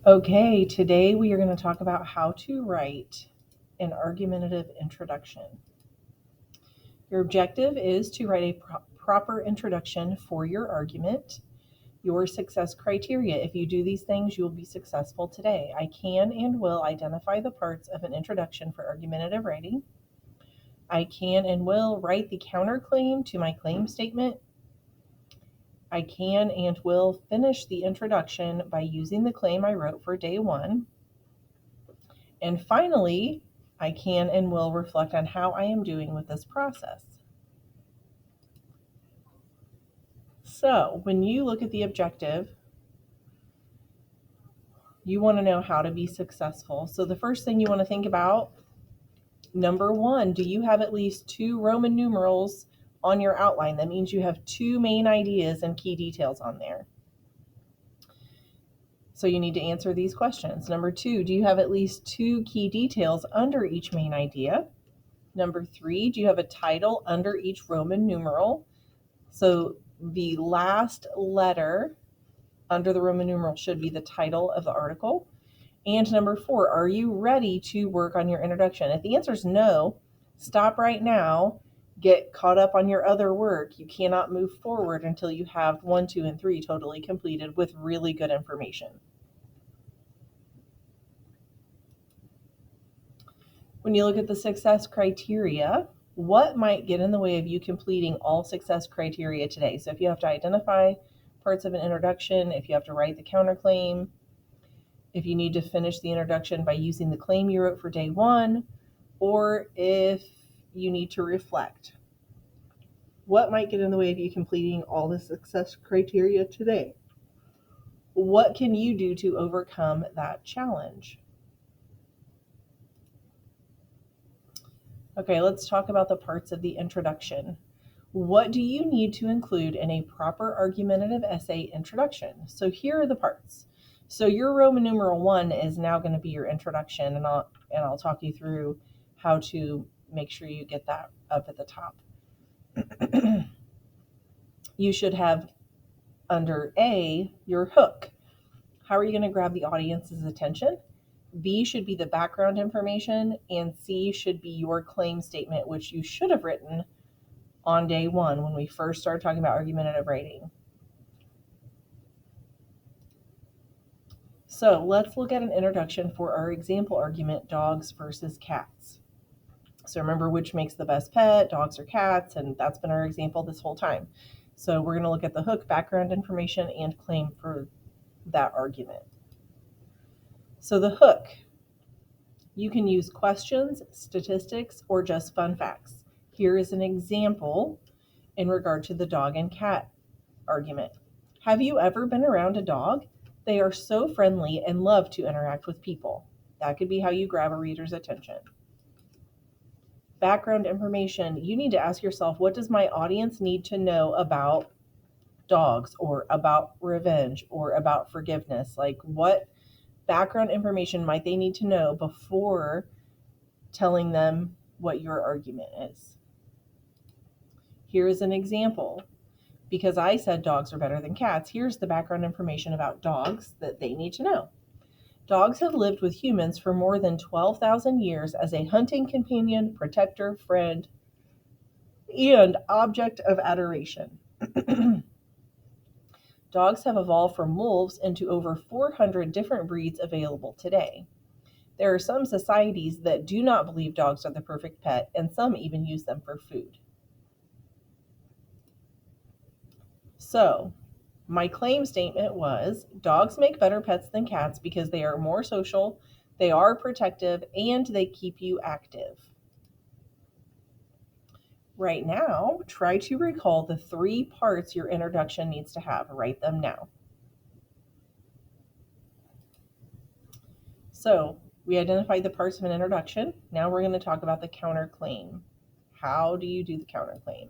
Okay, today we are going to talk about how to write an argumentative introduction. Your objective is to write a proper introduction for your argument. Your success criteria: if you do these things, you will be successful today. I can and will identify the parts of an introduction for argumentative writing. I can and will write the counterclaim to my claim statement. I can and will finish the introduction by using the claim I wrote for day one. And finally, I can and will reflect on how I am doing with this process. So, when you look at the objective, you want to know how to be successful. So, the first thing you want to think about, number one, do you have at least 2 Roman numerals on your outline? That means you have 2 main ideas and key details on there. So you need to answer these questions. Number 2, do you have at least 2 key details under each main idea? Number 3, do you have a title under each Roman numeral? So the last letter under the Roman numeral should be the title of the article. And number 4, are you ready to work on your introduction? If the answer is no, stop right now, get caught up on your other work. You cannot move forward until you have 1, 2, and 3 totally completed with really good information. When you look at the success criteria, what might get in the way of you completing all success criteria today? So if you have to identify parts of an introduction, if you have to write the counterclaim, if you need to finish the introduction by using the claim you wrote for day one, or if you need to reflect. What might get in the way of you completing all the success criteria today? What can you do to overcome that challenge? Okay, let's talk about the parts of the introduction. What do you need to include in a proper argumentative essay introduction? So here are the parts. So your Roman numeral 1 is now going to be your introduction, and I'll talk you through how to make sure you get that up at the top. You should have under A your hook. How are you going to grab the audience's attention? B should be the background information, and C should be your claim statement, which you should have written on day one when we first started talking about argumentative writing. So let's look at an introduction for our example argument, dogs versus cats. So remember, which makes the best pet, dogs or cats, and that's been our example this whole time. So we're going to look at the hook, background information, and claim for that argument. So the hook, you can use questions, statistics, or just fun facts. Here is an example in regard to the dog and cat argument. Have you ever been around a dog? They are so friendly and love to interact with people. That could be how you grab a reader's attention. Background information, you need to ask yourself, what does my audience need to know about dogs, or about revenge, or about forgiveness? Like, what background information might they need to know before telling them what your argument is? Here is an example. Because I said dogs are better than cats, here's the background information about dogs that they need to know. Dogs have lived with humans for more than 12,000 years as a hunting companion, protector, friend, and object of adoration. Dogs have evolved from wolves into over 400 different breeds available today. There are some societies that do not believe dogs are the perfect pet, and some even use them for food. So, my claim statement was, dogs make better pets than cats because they are more social, they are protective, and they keep you active. Right now, try to recall the 3 parts your introduction needs to have. Write them now. So, we identified the parts of an introduction. Now we're going to talk about the counterclaim. How do you do the counterclaim?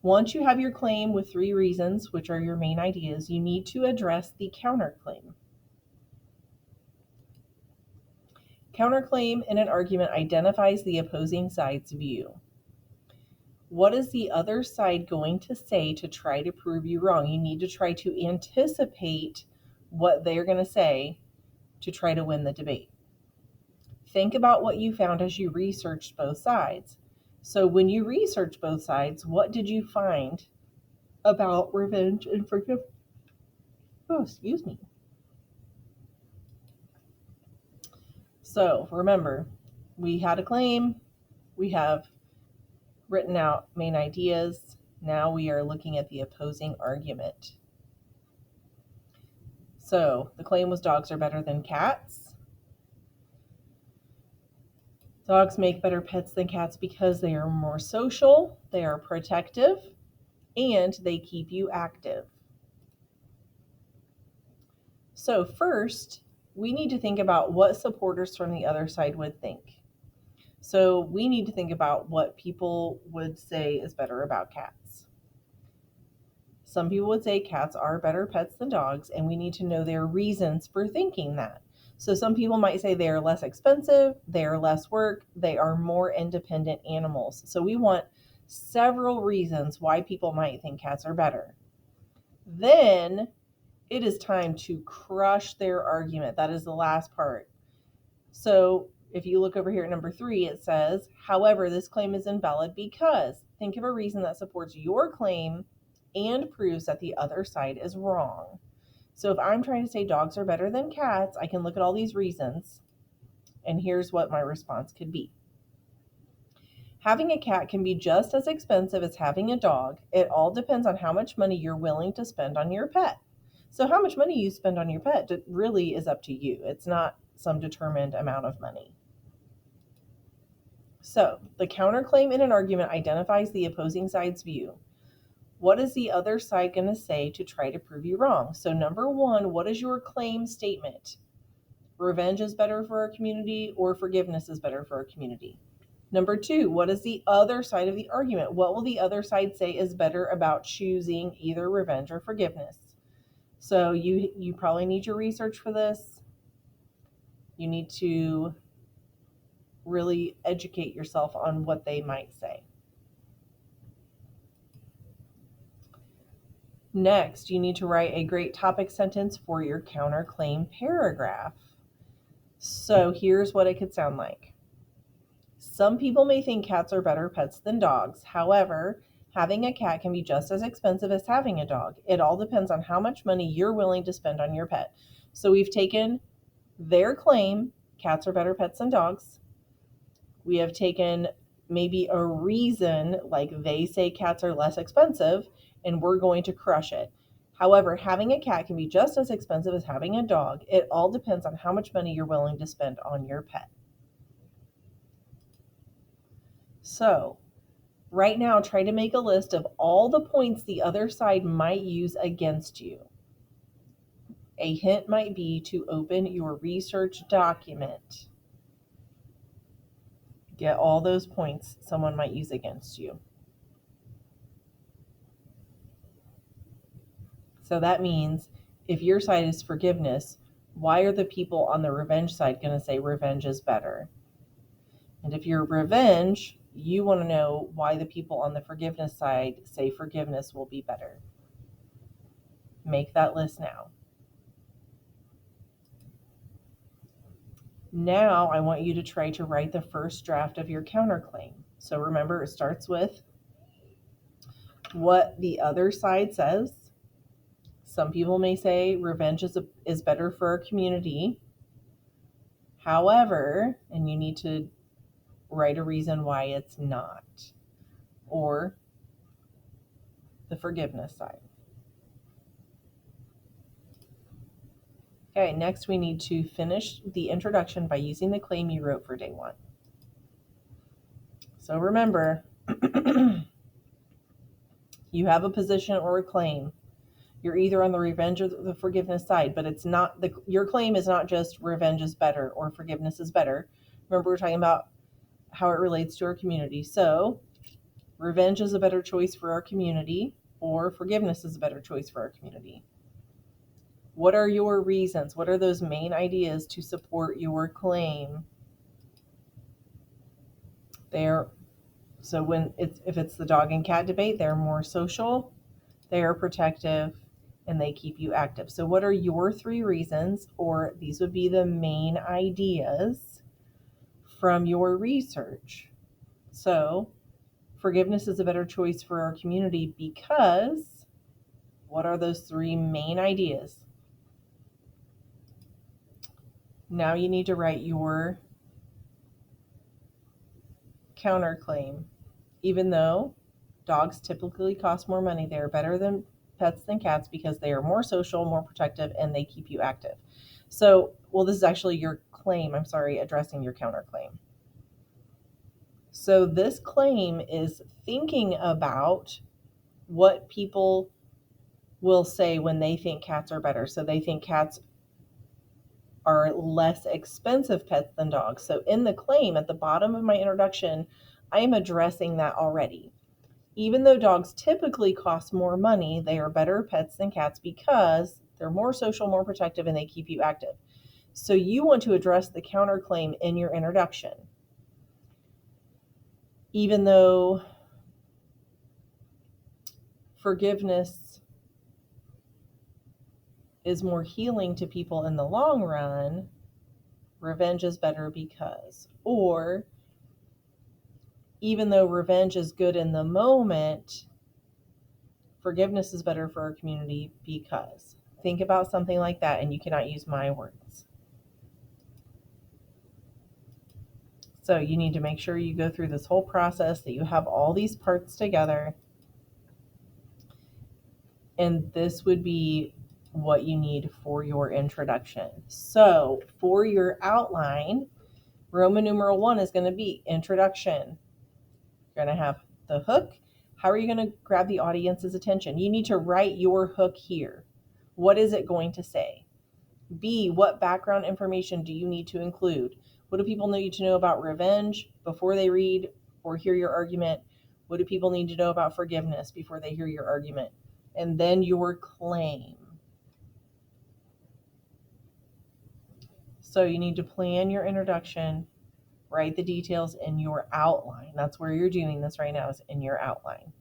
Once you have your claim with 3 reasons, which are your main ideas, you need to address the counterclaim. Counterclaim in an argument identifies the opposing side's view. What is the other side going to say to try to prove you wrong? You need to try to anticipate what they're going to say to try to win the debate. Think about what you found as you researched both sides. So when you researched both sides, what did you find about revenge and forgiveness? Oh, excuse me. So remember, we had a claim, we have written out main ideas. Now we are looking at the opposing argument. So the claim was dogs are better than cats. Dogs make better pets than cats because they are more social, they are protective, and they keep you active. So first, we need to think about what supporters from the other side would think. So we need to think about what people would say is better about cats. Some people would say cats are better pets than dogs, and we need to know their reasons for thinking that. So some people might say they are less expensive, they are less work, they are more independent animals. So we want several reasons why people might think cats are better. Then it is time to crush their argument. That is the last part. So if you look over here at number 3, it says, however, this claim is invalid because think of a reason that supports your claim and proves that the other side is wrong. So if I'm trying to say dogs are better than cats, I can look at all these reasons, and here's what my response could be. Having a cat can be just as expensive as having a dog. It all depends on how much money you're willing to spend on your pet. So how much money you spend on your pet really is up to you. It's not some determined amount of money. So the counterclaim in an argument identifies the opposing side's view. What is the other side going to say to try to prove you wrong? So number 1, what is your claim statement? Revenge is better for our community or forgiveness is better for our community? Number 2, what is the other side of the argument? What will the other side say is better about choosing either revenge or forgiveness? So you probably need your research for this. You need to really educate yourself on what they might say. Next, you need to write a great topic sentence for your counterclaim paragraph. So here's what it could sound like. Some people may think cats are better pets than dogs. However, having a cat can be just as expensive as having a dog. It all depends on how much money you're willing to spend on your pet. So we've taken their claim, cats are better pets than dogs. We have taken maybe a reason, like they say cats are less expensive, and we're going to crush it. However, having a cat can be just as expensive as having a dog. It all depends on how much money you're willing to spend on your pet. So, right now, try to make a list of all the points the other side might use against you. A hint might be to open your research document. Get all those points someone might use against you. So that means if your side is forgiveness, why are the people on the revenge side going to say revenge is better? And if you're revenge, you want to know why the people on the forgiveness side say forgiveness will be better. Make that list now. Now I want you to try to write the first draft of your counterclaim. So remember, it starts with what the other side says. Some people may say revenge is better for our community. However, and you need to write a reason why it's not, or the forgiveness side. Okay, next we need to finish the introduction by using the claim you wrote for day 1. So remember, you have a position or a claim. You're either on the revenge or the forgiveness side, but it's not your claim is not just revenge is better or forgiveness is better. Remember, we're talking about how it relates to our community. So revenge is a better choice for our community, or forgiveness is a better choice for our community. What are your reasons? What are those main ideas to support your claim? So if it's the dog and cat debate, they're more social, they are protective, and they keep you active. So what are your 3 reasons, or these would be the main ideas from your research? So forgiveness is a better choice for our community because what are those 3 main ideas? Now you need to write your counterclaim. Even though dogs typically cost more money, they are better than pets than cats because they are more social, more protective, and they keep you active. So, well, this is actually your claim. I'm sorry, addressing your counterclaim. So this claim is thinking about what people will say when they think cats are better. So they think cats are less expensive pets than dogs. So in the claim at the bottom of my introduction, I am addressing that already. Even though dogs typically cost more money, they are better pets than cats because they're more social, more protective, and they keep you active. So you want to address the counterclaim in your introduction. Even though forgiveness is more healing to people in the long run, revenge is better because. Or even though revenge is good in the moment, forgiveness is better for our community because. Think about something like that, and you cannot use my words. So you need to make sure you go through this whole process, that you have all these parts together. And this would be what you need for your introduction. So for your outline, Roman numeral 1 is going to be introduction. You're going to have the hook. How are you going to grab the audience's attention? You need to write your hook here. What is it going to say? B, what background information do you need to include? What do people need to know about revenge before they read or hear your argument? What do people need to know about forgiveness before they hear your argument? And then your claim. So you need to plan your introduction, write the details in your outline. That's where you're doing this right now, is in your outline.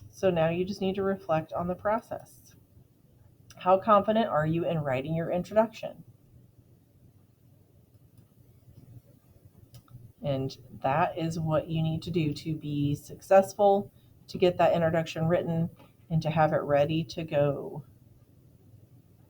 So now you just need to reflect on the process. How confident are you in writing your introduction? And that is what you need to do to be successful, to get that introduction written, and to have it ready to go.